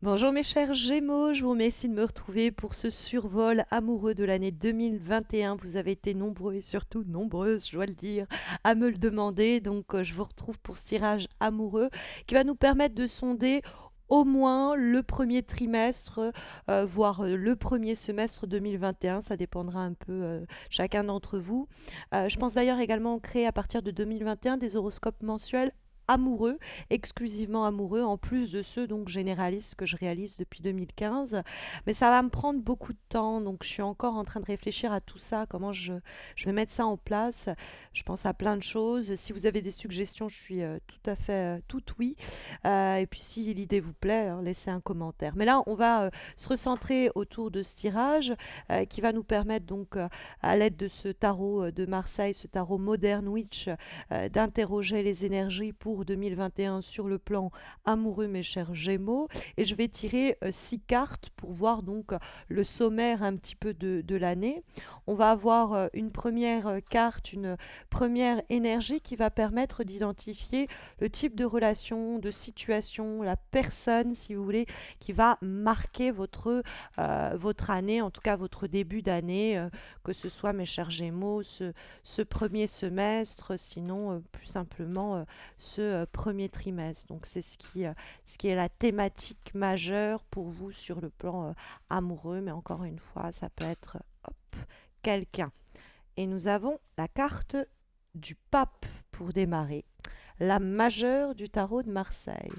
Bonjour mes chers Gémeaux, je vous remercie de me retrouver pour ce survol amoureux de l'année 2021. Vous avez été nombreux et surtout nombreuses, je dois le dire, à me le demander. Donc je vous retrouve pour ce tirage amoureux qui va nous permettre de sonder au moins le premier trimestre, voire le premier semestre 2021. Ça dépendra un peu chacun d'entre vous. Je pense d'ailleurs également créer à partir de 2021 des horoscopes mensuels amoureux, exclusivement amoureux, en plus de ceux donc généralistes que je réalise depuis 2015. Mais ça va me prendre beaucoup de temps, donc je suis encore en train de réfléchir à tout ça, comment je vais mettre ça en place. Je pense à plein de choses. Si vous avez des suggestions, je suis tout à fait tout oui. Et puis si l'idée vous plaît, hein, laissez un commentaire. Mais là, on va se recentrer autour de ce tirage qui va nous permettre donc, à l'aide de ce tarot de Marseille, ce tarot Modern Witch, d'interroger les énergies pour 2021 sur le plan amoureux, mes chers Gémeaux. Et je vais tirer 6 cartes pour voir donc le sommaire un petit peu de l'année. On va avoir une première carte, une première énergie qui va permettre d'identifier le type de relation, de situation, la personne, si vous voulez, qui va marquer votre année, en tout cas votre début d'année, que ce soit, mes chers Gémeaux, ce premier semestre, sinon plus simplement ce premier trimestre. Donc c'est ce qui est la thématique majeure pour vous sur le plan amoureux, mais encore une fois, ça peut être hop, quelqu'un. Et nous avons la carte du pape pour démarrer, la majeure du tarot de Marseille.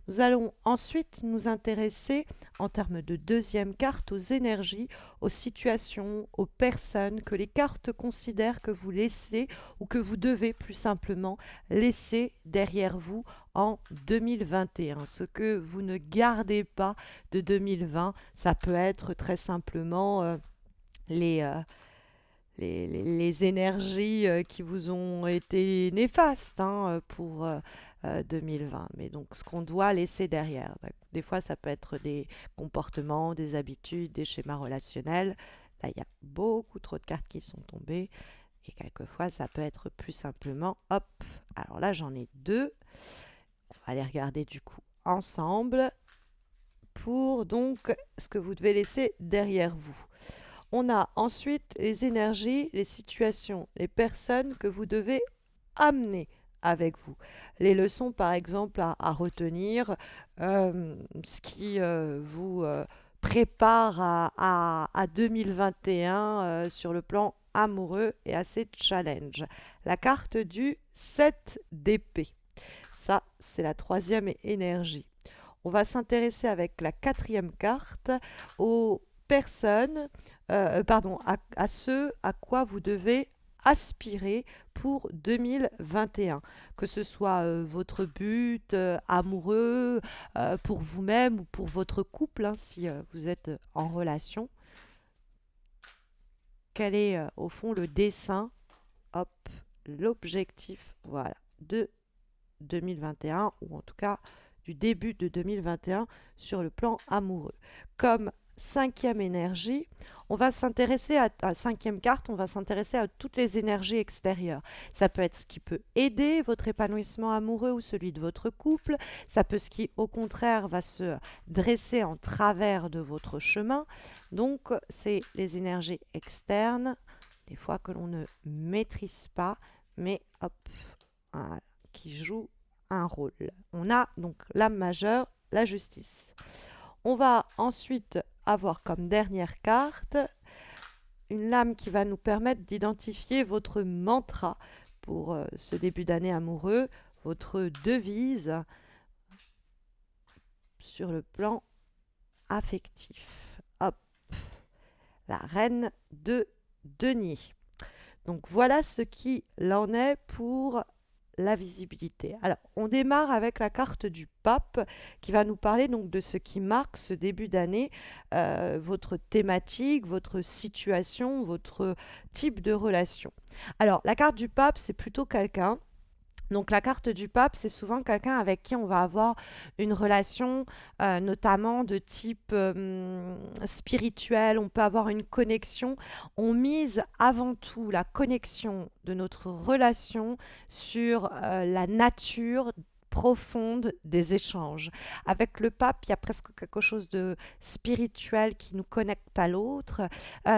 Nous allons ensuite nous intéresser, en termes de deuxième carte, aux énergies, aux situations, aux personnes que les cartes considèrent que vous laissez ou que vous devez plus simplement laisser derrière vous en 2021. Ce que vous ne gardez pas de 2020, ça peut être très simplement les, les énergies qui vous ont été néfastes, hein, pour 2020. Mais donc ce qu'on doit laisser derrière. Des fois, ça peut être des comportements, des habitudes, des schémas relationnels. Là, il y a beaucoup trop de cartes qui sont tombées. Et quelquefois, ça peut être plus simplement, hop. Alors là, j'en ai deux. On va les regarder du coup ensemble pour donc ce que vous devez laisser derrière vous. On a ensuite les énergies, les situations, les personnes que vous devez amener avec vous. Les leçons, par exemple, à retenir, ce qui vous prépare à 2021 sur le plan amoureux et à ces challenges. La carte du 7 d'épée. Ça, c'est la troisième énergie. On va s'intéresser avec la quatrième carte aux personnes, pardon, à ce à quoi vous devez aspirer pour 2021, que ce soit votre but amoureux, pour vous-même ou pour votre couple, hein, si vous êtes en relation. Quel est au fond le dessin, hop, l'objectif, voilà, de 2021, ou en tout cas du début de 2021 sur le plan amoureux. Comme cinquième énergie, on va s'intéresser à cinquième carte, on va s'intéresser à toutes les énergies extérieures. Ça peut être ce qui peut aider votre épanouissement amoureux ou celui de votre couple, ça peut ce qui au contraire va se dresser en travers de votre chemin. Donc c'est les énergies externes, des fois que l'on ne maîtrise pas, mais hop, voilà, qui jouent un rôle. On a donc l'âme majeure, la justice. On va ensuite avoir comme dernière carte une lame qui va nous permettre d'identifier votre mantra pour ce début d'année amoureux, votre devise sur le plan affectif. Hop, la reine de denier. Donc voilà ce qu'il en est pour la visibilité. Alors, on démarre avec la carte du pape qui va nous parler donc de ce qui marque ce début d'année, votre thématique, votre situation, votre type de relation. Alors, la carte du pape, c'est plutôt quelqu'un. Donc la carte du pape, c'est souvent quelqu'un avec qui on va avoir une relation, notamment de type spirituel, on peut avoir une connexion. On mise avant tout la connexion de notre relation sur la nature, profonde des échanges. Avec le pape, il y a presque quelque chose de spirituel qui nous connecte à l'autre.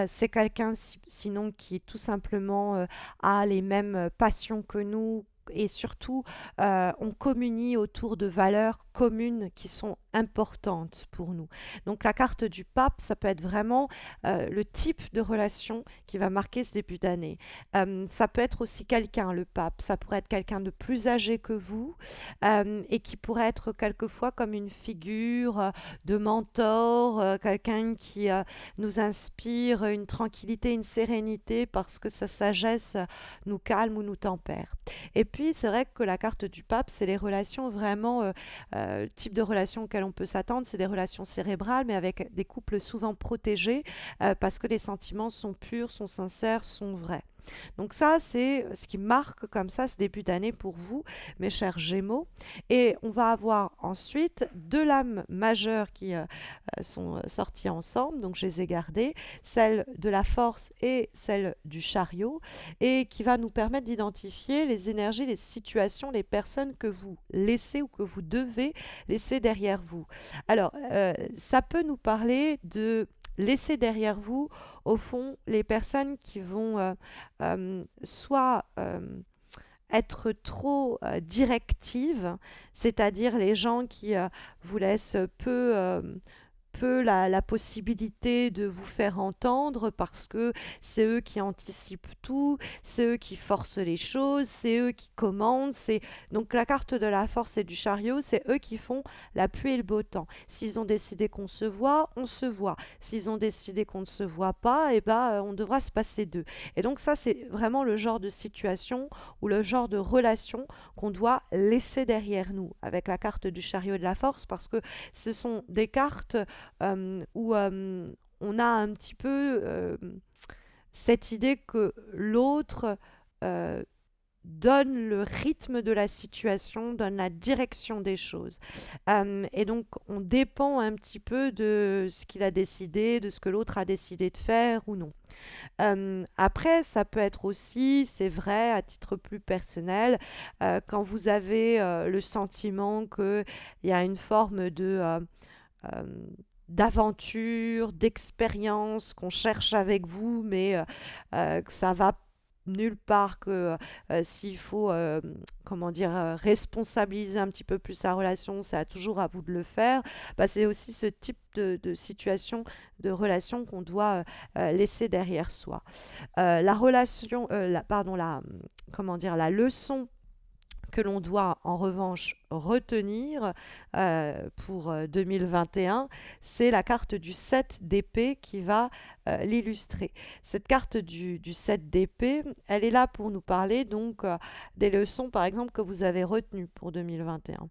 C'est quelqu'un sinon qui tout simplement a les mêmes passions que nous. Et surtout, on communie autour de valeurs communes qui sont importantes pour nous. Donc la carte du pape, ça peut être vraiment le type de relation qui va marquer ce début d'année. Ça peut être aussi quelqu'un, le pape, ça pourrait être quelqu'un de plus âgé que vous et qui pourrait être quelquefois comme une figure de mentor, quelqu'un qui nous inspire une tranquillité, une sérénité parce que sa sagesse nous calme ou nous tempère. Et puis c'est vrai que la carte du pape, c'est les relations vraiment, le type de relations auxquelles on peut s'attendre, c'est des relations cérébrales mais avec des couples souvent protégés parce que les sentiments sont purs, sont sincères, sont vrais. Donc ça, c'est ce qui marque comme ça ce début d'année pour vous, mes chers Gémeaux. Et on va avoir ensuite deux lames majeures qui sont sorties ensemble, donc je les ai gardées, celle de la force et celle du chariot, et qui va nous permettre d'identifier les énergies, les situations, les personnes que vous laissez ou que vous devez laisser derrière vous. Alors, ça peut nous parler de laisser derrière vous, au fond, les personnes qui vont soit être trop directives, c'est-à-dire les gens qui vous laissent peu la possibilité de vous faire entendre parce que c'est eux qui anticipent tout, c'est eux qui forcent les choses, c'est eux qui commandent. Donc la carte de la force et du chariot, c'est eux qui font la pluie et le beau temps. S'ils ont décidé qu'on se voit, on se voit. S'ils ont décidé qu'on ne se voit pas, eh ben, on devra se passer d'eux. Et donc ça, c'est vraiment le genre de situation ou le genre de relation qu'on doit laisser derrière nous avec la carte du chariot et de la force parce que ce sont des cartes où on a un petit peu cette idée que l'autre euh, donne le rythme de la situation, donne la direction des choses. Et donc, on dépend un petit peu de ce qu'il a décidé, de ce que l'autre a décidé de faire ou non. Après, ça peut être aussi, c'est vrai, à titre plus personnel, quand vous avez le sentiment qu'il y a une forme euh, d'aventure, d'expérience qu'on cherche avec vous, mais que ça va nulle part, que s'il faut comment dire responsabiliser un petit peu plus la relation, c'est toujours à vous de le faire. Bah, c'est aussi ce type de situation, de relation qu'on doit laisser derrière soi. La relation, pardon, comment dire, la leçon que l'on doit en revanche retenir pour 2021, c'est la carte du 7 d'épée qui va l'illustrer. Cette carte du 7 d'épée, elle est là pour nous parler donc des leçons par exemple que vous avez retenues pour 2021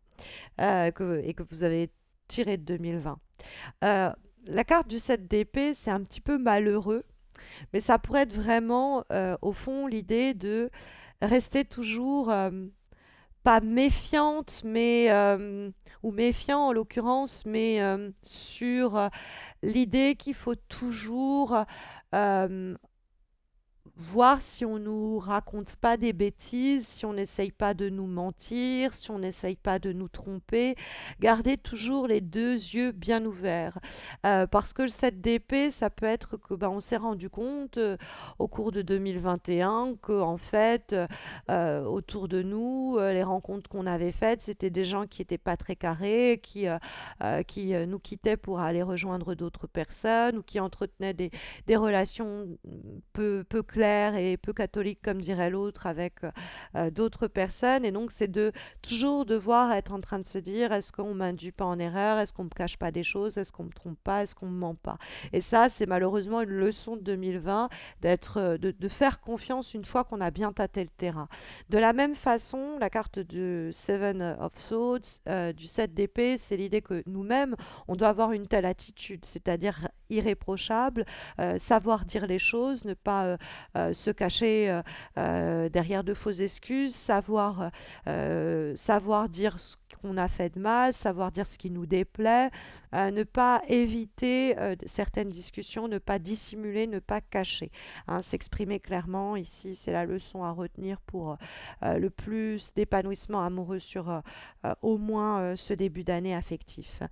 et que vous avez tirées de 2020. La carte du 7 d'épée, c'est un petit peu malheureux, mais ça pourrait être vraiment au fond l'idée de rester toujours pas méfiante, mais ou méfiant en l'occurrence, mais sur l'idée qu'il faut toujours euh, voir si on nous raconte pas des bêtises, si on n'essaye pas de nous mentir, si on n'essaye pas de nous tromper, garder toujours les deux yeux bien ouverts. Parce que le 7 d'épée, ça peut être que on s'est rendu compte au cours de 2021 que en fait, autour de nous, les rencontres qu'on avait faites, c'était des gens qui étaient pas très carrés, qui nous quittaient pour aller rejoindre d'autres personnes ou qui entretenaient des relations peu claires et peu catholiques, comme dirait l'autre, avec d'autres personnes. Et donc, c'est de toujours devoir être en train de se dire, est-ce qu'on m'induit pas en erreur? Est-ce qu'on me cache pas des choses? Est-ce qu'on me trompe pas? Est-ce qu'on me ment pas? Et ça, c'est malheureusement une leçon de 2020, de faire confiance une fois qu'on a bien tâté le terrain. De la même façon, la carte de Seven of Swords, du 7 d'épée, c'est l'idée que nous-mêmes, on doit avoir une telle attitude, c'est-à-dire irréprochable, savoir dire les choses, ne pas se cacher derrière de fausses excuses, savoir dire ce qu'on a fait de mal, savoir dire ce qui nous déplaît, ne pas éviter certaines discussions, ne pas dissimuler, ne pas cacher. Hein, s'exprimer clairement, ici c'est la leçon à retenir pour le plus d'épanouissement amoureux sur au moins ce début d'année affectif.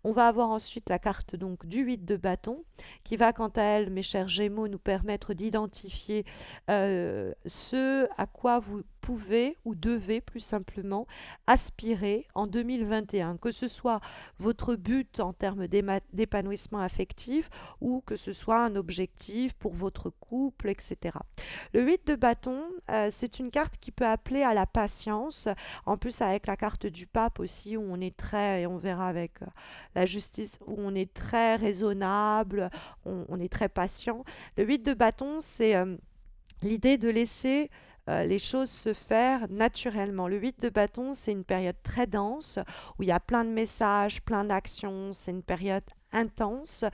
On va avoir ensuite la carte donc du 8 de bâton qui va quant à elle, mes chers Gémeaux, nous permettre d'identifier ce à quoi vous pouvez ou devez plus simplement aspirer en 2021, que ce soit votre but en termes d'épanouissement affectif ou que ce soit un objectif pour votre couple, etc. Le 8 de bâton, c'est une carte qui peut appeler à la patience, en plus avec la carte du pape aussi, où on est très, et on verra avec la justice, où on est très raisonnable, on est très patient. Le 8 de bâton, c'est l'idée de laisser les choses se faire naturellement. Le 8 de bâton, c'est une période très dense où il y a plein de messages, plein d'actions. C'est une période intense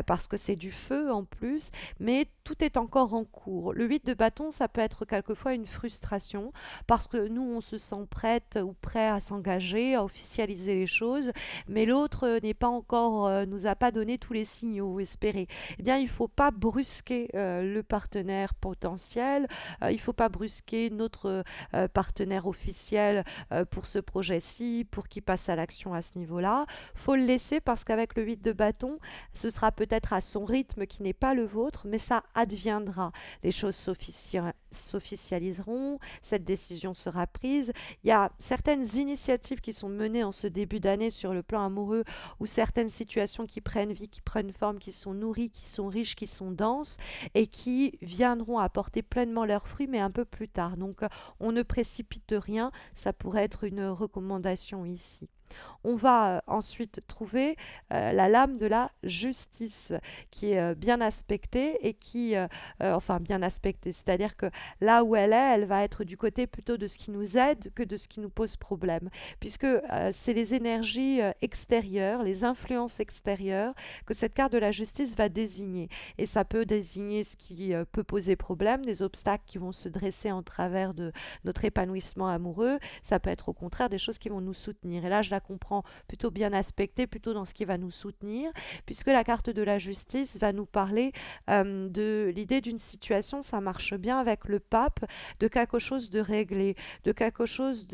parce que c'est du feu en plus, mais tout est encore en cours. Le 8 de bâton, ça peut être quelquefois une frustration parce que nous, on se sent prête ou prêt à s'engager, à officialiser les choses, mais l'autre n'est pas encore, nous a pas donné tous les signaux espérés. Eh bien, il ne faut pas brusquer le partenaire potentiel, il ne faut pas brusquer notre partenaire officiel pour ce projet-ci, pour qu'il passe à l'action à ce niveau-là. Faut le laisser parce qu'avec le 8 de bâton, ce sera peut-être à son rythme qui n'est pas le vôtre, mais ça adviendra. Les choses s'officialiseront, cette décision sera prise. Il y a certaines initiatives qui sont menées en ce début d'année sur le plan amoureux ou certaines situations qui prennent vie, qui prennent forme, qui sont nourries, qui sont riches, qui sont denses et qui viendront apporter pleinement leurs fruits, mais un peu plus tard. Donc, on ne précipite rien. Ça pourrait être une recommandation ici. On va ensuite trouver la lame de la justice qui est bien aspectée et enfin bien aspectée, c'est-à-dire que là où elle va être du côté plutôt de ce qui nous aide que de ce qui nous pose problème, puisque c'est les énergies extérieures, les influences extérieures que cette carte de la justice va désigner. Et ça peut désigner ce qui peut poser problème, des obstacles qui vont se dresser en travers de notre épanouissement amoureux. Ça peut être au contraire des choses qui vont nous soutenir. Et là, je la comprends plutôt bien aspectée, plutôt dans ce qui va nous soutenir, puisque la carte de la justice va nous parler de l'idée d'une situation, ça marche bien avec le pape, de quelque chose de réglé, de quelque chose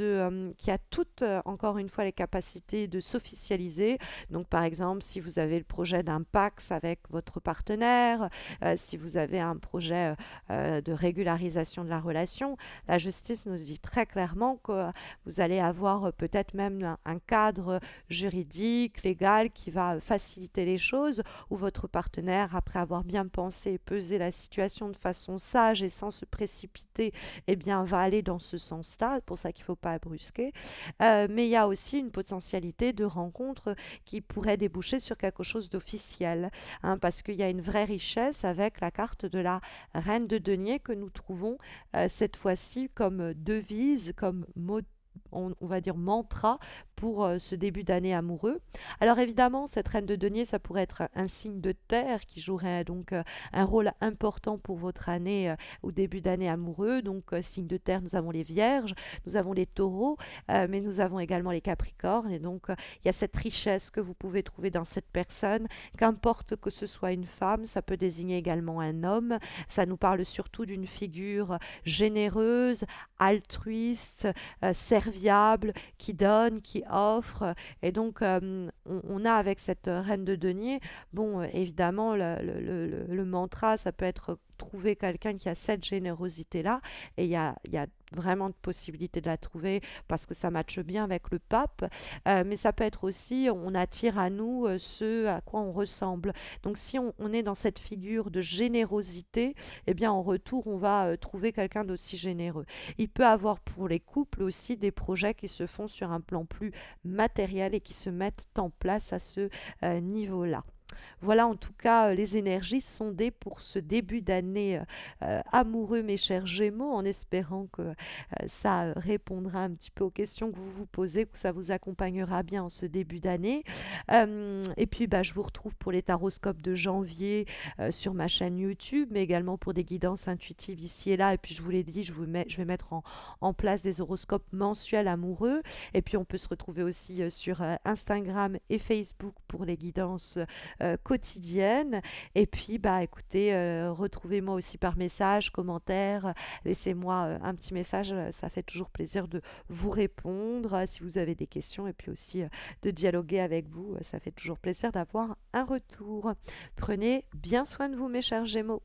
qui a toutes, encore une fois, les capacités de s'officialiser. Donc, par exemple, si vous avez le projet d'un Pax avec votre partenaire, si vous avez un projet de régularisation de la relation, la justice nous dit très clairement que vous allez avoir peut-être même un cadre juridique, légal, qui va faciliter les choses, où votre partenaire, après avoir bien pensé et pesé la situation de façon sage et sans se précipiter, eh bien, va aller dans ce sens-là. C'est pour ça qu'il ne faut pas brusquer. Mais il y a aussi une potentialité de rencontre qui pourrait déboucher sur quelque chose d'officiel, hein, parce qu'il y a une vraie richesse avec la carte de la reine de denier que nous trouvons cette fois-ci comme devise, comme mot, on va dire mantra pour ce début d'année amoureux. Alors évidemment, cette reine de denier, ça pourrait être un signe de terre qui jouerait donc un rôle important pour votre année au début d'année amoureux. Donc signe de terre, nous avons les vierges, nous avons les taureaux, mais nous avons également les capricornes. Et donc il y a cette richesse que vous pouvez trouver dans cette personne, qu'importe que ce soit une femme, ça peut désigner également un homme. Ça nous parle surtout d'une figure généreuse, altruiste, serviable, qui donne, qui offre. Et donc, on a avec cette reine de denier, bon, évidemment, le mantra, ça peut être trouver quelqu'un qui a cette générosité-là. Et il y a vraiment de possibilités de la trouver parce que ça matche bien avec le pape. Mais ça peut être aussi, on attire à nous ce à quoi on ressemble. Donc si on est dans cette figure de générosité, eh bien en retour, on va trouver quelqu'un d'aussi généreux. Il peut avoir pour les couples aussi des projets qui se font sur un plan plus matériel et qui se mettent en place à ce niveau-là. Voilà en tout cas les énergies sondées pour ce début d'année amoureux, mes chers Gémeaux, en espérant que ça répondra un petit peu aux questions que vous vous posez, que ça vous accompagnera bien en ce début d'année. Et puis bah, je vous retrouve pour les taroscopes de janvier sur ma chaîne YouTube, mais également pour des guidances intuitives ici et là. Et puis je vous l'ai dit, je vais mettre en place des horoscopes mensuels amoureux. Et puis on peut se retrouver aussi sur Instagram et Facebook pour les guidances quotidienne. Et puis, bah, écoutez, retrouvez-moi aussi par message, commentaire. Laissez-moi un petit message. Ça fait toujours plaisir de vous répondre si vous avez des questions et puis aussi de dialoguer avec vous. Ça fait toujours plaisir d'avoir un retour. Prenez bien soin de vous, mes chers Gémeaux.